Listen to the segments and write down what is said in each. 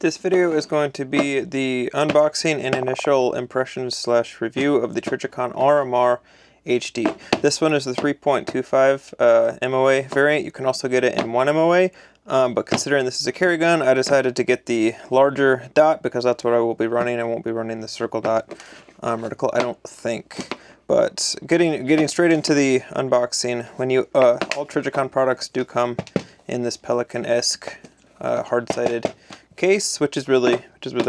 This video is going to be the unboxing and initial impressions slash review of the Trijicon RMR HD. This one is the 3.25 MOA variant. You can also get it in 1 MOA, but considering this is a carry gun, I decided to get the larger dot because that's what I will be running. I won't be running the circle dot reticle, I don't think. But getting straight into the unboxing, when you all Trijicon products do come in this Pelican-esque hard-sided case, which is really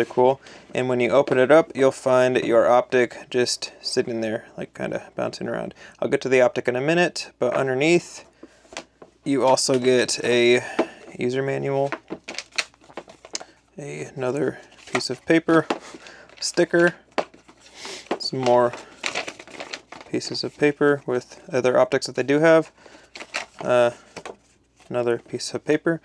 cool. And when you open it up, you'll find your optic just sitting there, like kind of bouncing around. I'll get to the optic in a minute, but underneath you also get a user manual, another piece of paper, sticker, some more pieces of paper with other optics that they do have, another piece of paper.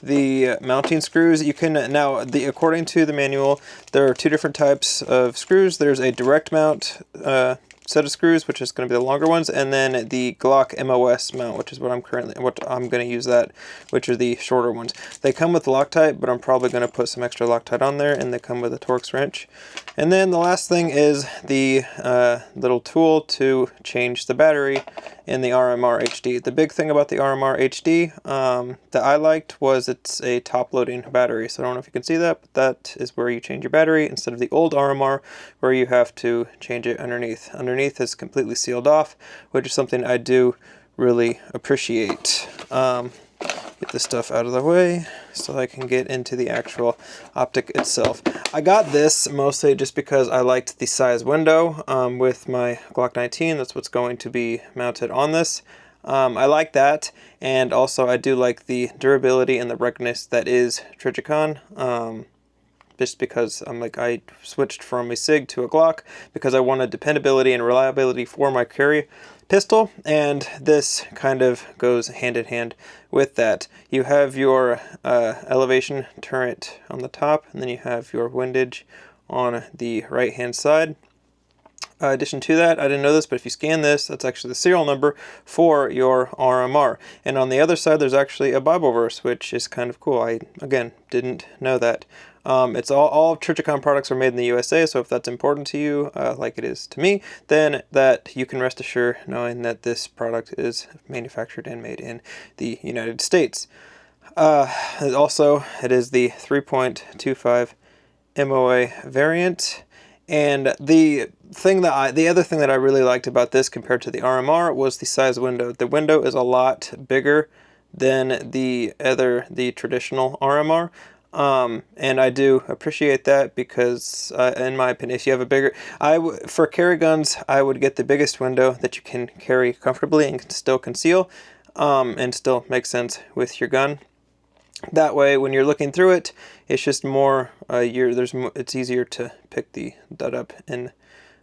The mounting screws, you can now, according to the manual, there are two different types of screws. There's a direct mount set of screws, which is going to be the longer ones, and then the Glock MOS mount, which is what I'm going to use that, which are the shorter ones. They come with Loctite, but I'm probably going to put some extra Loctite on there, and they come with a Torx wrench. And then the last thing is the little tool to change the battery in the RMR HD. The big thing about the RMR HD that I liked was it's a top-loading battery. So I don't know if you can see that, but that is where you change your battery instead of the old RMR where you have to change it underneath. Underneath is completely sealed off, which is something I do really appreciate. Get this stuff out of the way so I can get into the actual optic itself. I got this mostly just because I liked the size window with my Glock 19. That's what's going to be mounted on this. I like that, and also I do like the durability and the ruggedness that is Trijicon. Just because I switched from a SIG to a Glock because I wanted dependability and reliability for my carry pistol, and this kind of goes hand in hand with that. You have your elevation turret on the top, and then you have your windage on the right hand side. In addition to that, I didn't know this, but if you scan this, that's actually the serial number for your RMR. And on the other side, there's actually a Bible verse, which is kind of cool. I, again, didn't know that. It's all Trijicon products are made in the USA, so if that's important to you, like it is to me, then that you can rest assured knowing that this product is manufactured and made in the United States. Also, it is the 3.25 MOA variant. And the other thing that I really liked about this compared to the RMR was the size window. The window is a lot bigger than the traditional RMR. And I do appreciate that because, in my opinion, if you have a bigger, for carry guns, I would get the biggest window that you can carry comfortably and can still conceal, and still make sense with your gun. That way, when you're looking through it, it's just more, it's easier to pick the dot up, in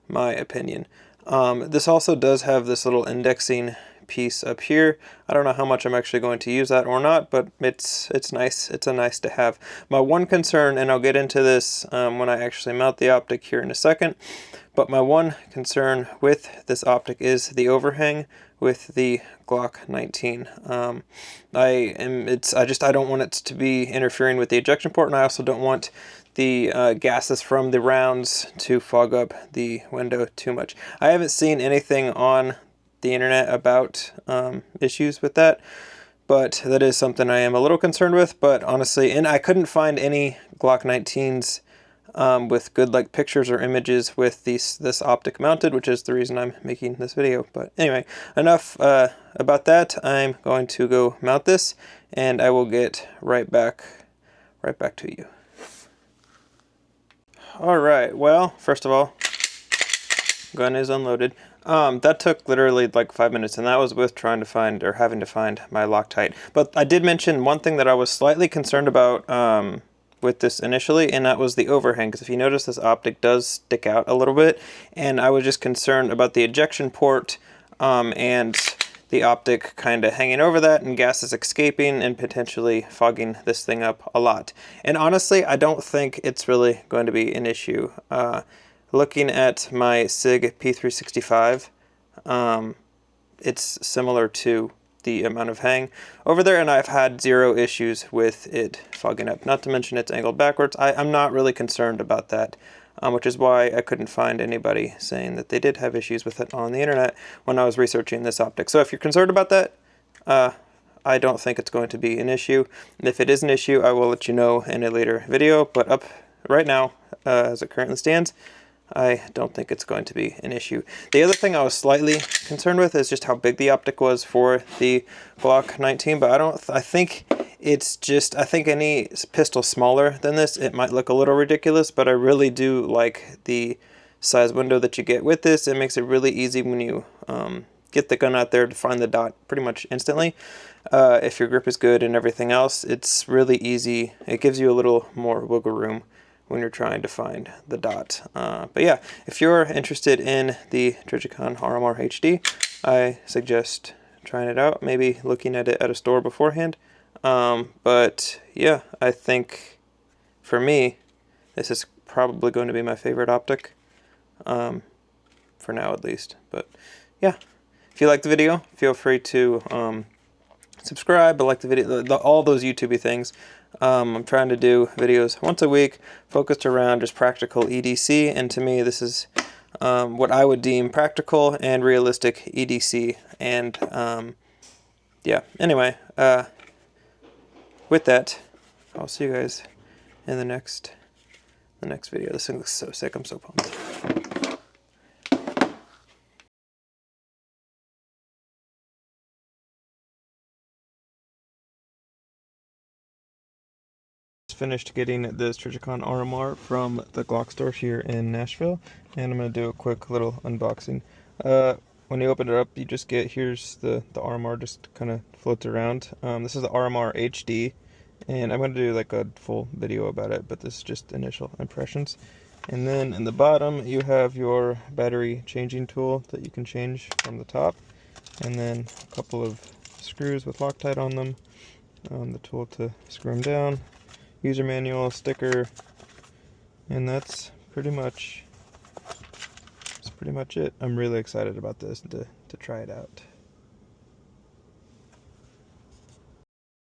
my opinion. This also does have this little indexing piece up here. I don't know how much I'm actually going to use that or not, but it's nice. It's a nice to have. My one concern, and I'll get into this when I actually mount the optic here in a second, but my one concern with this optic is the overhang with the Glock 19. I don't want it to be interfering with the ejection port, and I also don't want the gases from the rounds to fog up the window too much. I haven't seen anything on the internet about issues with that, but that is something I am a little concerned with. But honestly, and I couldn't find any Glock 19s with good pictures or images with this optic mounted, which is the reason I'm making this video. But anyway, enough about that. I'm going to go mount this, and I will get right back to you. All right. Well, first of all, gun is unloaded. That took literally like 5 minutes, and that was with having to find my Loctite. But I did mention one thing that I was slightly concerned about with this initially, and that was the overhang, because if you notice, this optic does stick out a little bit, and I was just concerned about the ejection port and the optic kind of hanging over that and gases escaping and potentially fogging this thing up a lot. And honestly, I don't think it's really going to be an issue. Looking at my SIG P365, it's similar to the amount of hang over there, and I've had zero issues with it fogging up. Not to mention it's angled backwards. I'm not really concerned about that, which is why I couldn't find anybody saying that they did have issues with it on the internet when I was researching this optic. So if you're concerned about that, I don't think it's going to be an issue. And if it is an issue, I will let you know in a later video, but up right now, as it currently stands, I don't think it's going to be an issue. The other thing I was slightly concerned with is just how big the optic was for the Glock 19, but I think it's just, I think any pistol smaller than this, it might look a little ridiculous, but I really do like the size window that you get with this. It makes it really easy when you get the gun out there to find the dot pretty much instantly. If your grip is good and everything else, it's really easy. It gives you a little more wiggle room when you're trying to find the dot. But yeah, if you're interested in the Trijicon RMR HD, I suggest trying it out, maybe looking at it at a store beforehand. But yeah, I think for me, this is probably going to be my favorite optic, for now at least. But yeah, if you like the video, feel free to subscribe, like the video, all those YouTubey things. I'm trying to do videos once a week focused around just practical EDC, and to me this is what I would deem practical and realistic EDC. And yeah, anyway, with that, I'll see you guys in the next video. This thing looks so sick. I'm so pumped. Finished getting this Trijicon RMR from the Glock store here in Nashville, and I'm going to do a quick little unboxing. When you open it up, you just get, here's the RMR just kind of floats around. This is the RMR HD, and I'm going to do like a full video about it, but this is just initial impressions. And then in the bottom you have your battery changing tool that you can change from the top, and then a couple of screws with Loctite on them, the tool to screw them down, user manual, sticker, and that's pretty much it. I'm really excited about this to try it out.